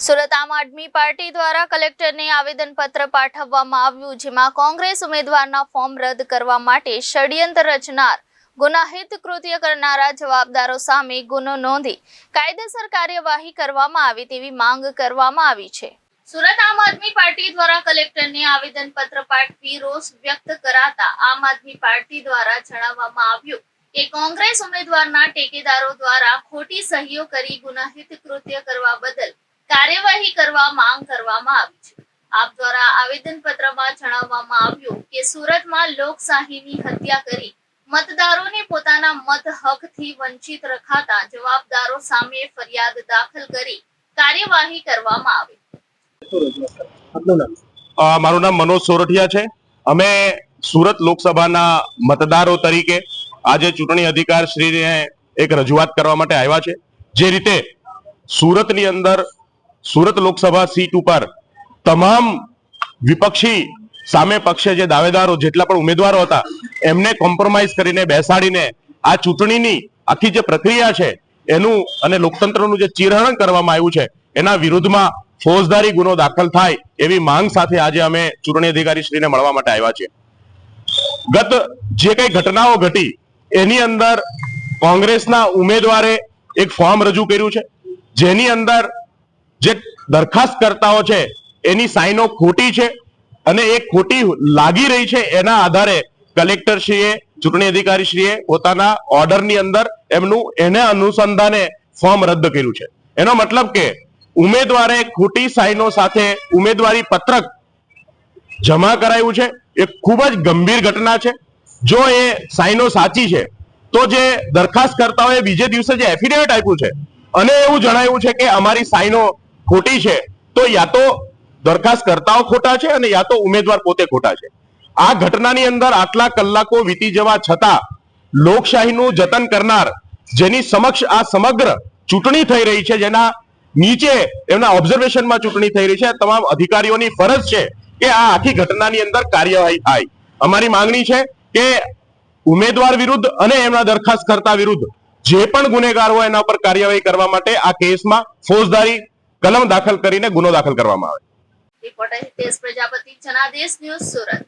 સુરત આમ આદમી પાર્ટી દ્વારા કલેક્ટરને આવેદનપત્ર પાઠવવામાં આવ્યું, જેમાં કોંગ્રેસ ઉમેદવારના ફોર્મ રદ કરવા માટે ષડયંત્ર રચનાર, ગુનાહિત કૃત્ય કરનારા જવાબદારો સામે ગુનો નોંધી કાયદેસર કાર્યવાહી કરવામાં આવે તેવી માંગ કરવામાં આવી છે। સુરત આમ આદમી પાર્ટી દ્વારા કલેક્ટરને આવેદનપત્ર પાઠવી રોષ વ્યક્ત કરાતા આમ આદમી પાર્ટી દ્વારા જણાવવામાં આવ્યું કે કોંગ્રેસ ઉમેદવારના ટેકેદારો દ્વારા ખોટી સહીઓ કરી ગુનાહિત કૃત્ય કરવા બદલ કાર્યવાહી કરવા માંગ કરવામાં આવી છે। આપ દ્વારા આવેદનપત્રમાં જણાવવામાં આવ્યું કે સુરતમાં લોકશાહીની હત્યા કરી મતદારોને પોતાના મત હકથી વંચિત રખાતા જવાબદારો સામે ફરિયાદ દાખલ કરી કાર્યવાહી કરવામાં આવે। મારું નામ મનોજ સોરઠિયા છે। અમે સુરત લોકસભાના મતદારો તરીકે આજે ચૂંટણી અધિકાર શ્રીને એક રજૂઆત કરવા માટે આવ્યા છે। જે રીતે સુરતની અંદર સુરત લોકસભા સીટ ઉપર તમામ વિપક્ષી સામે પક્ષે જે દાવેદારો જેટલા પણ ઉમેદવારો હતા એમને કોમ્પ્રોમાઇઝ કરીને બેસાડીને આ ચૂંટણીની આખી જે પ્રક્રિયા છે એનું અને લોકતંત્રનું જે ચીરહરણ કરવામાં આવ્યું છે એના વિરુદ્ધમાં ફોજદારી ગુનો દાખલ થાય એવી માંગ સાથે આજે અમે ચૂંટણી અધિકારી શ્રીને મળવા માટે આવ્યા છીએ। ગત જે કઈ ઘટનાઓ ઘટી એની અંદર કોંગ્રેસના ઉમેદવારે એક ફોર્મ રજૂ કર્યું છે, જેની અંદર જે દરખાસ્તકર્તાઓ છે એની સાઈનો ખોટી છે અને એ ખોટી લાગી રહી છે। એના આધારે કલેક્ટરશ્રીએ ચૂંટણી અધિકારીશ્રીએ પોતાના ઓર્ડરની અંદર એમનું એને અનુસંધાને ફોર્મ રદ કર્યું છે। એનો મતલબ કે ઉમેદવારે ખોટી સાઈનો સાથે ઉમેદવારી પત્રક જમા કરાયું છે। એ ખૂબ જ ગંભીર ઘટના છે। જો એ સાઈનો સાચી છે તો જે દરખાસ્તકર્તાઓએ બીજે દિવસે જે એફિડેવિટ આપ્યું છે અને એવું જણાવ્યું છે કે અમારી સાઈનો ખોટી છે, તો યા તો દરખાસ્તકર્તાઓ ખોટા છે અને યા તો ઉમેદવાર પોતે ખોટા છે। આ ઘટનાની અંદર આટલા કલાકો વીતી જવા છતાં લોકશાહીનું જતન કરનાર, જેની સમક્ષ આ સમગ્ર ચૂંટણી થઈ રહી છે, જેના નીચે એમના ઓબ્ઝર્વેશનમાં ચૂંટણી થઈ રહી છે, તમામ અધિકારીઓની ફરજ છે કે આ આખી ઘટનાની અંદર કાર્યવાહી થાય। અમારી માંગણી છે કે ઉમેદવાર વિરુદ્ધ અને એમના દરખાસ્તકર્તા વિરુદ્ધ જે પણ ગુનેગાર હોય એના પર કાર્યવાહી કરવા માટે આ કેસમાં ફોજદારી કલમ દાખલ કરીને ગુનો દાખલ કરવામાં આવે। Reporter Hitesh Prajapati, Janadesh news, Surat.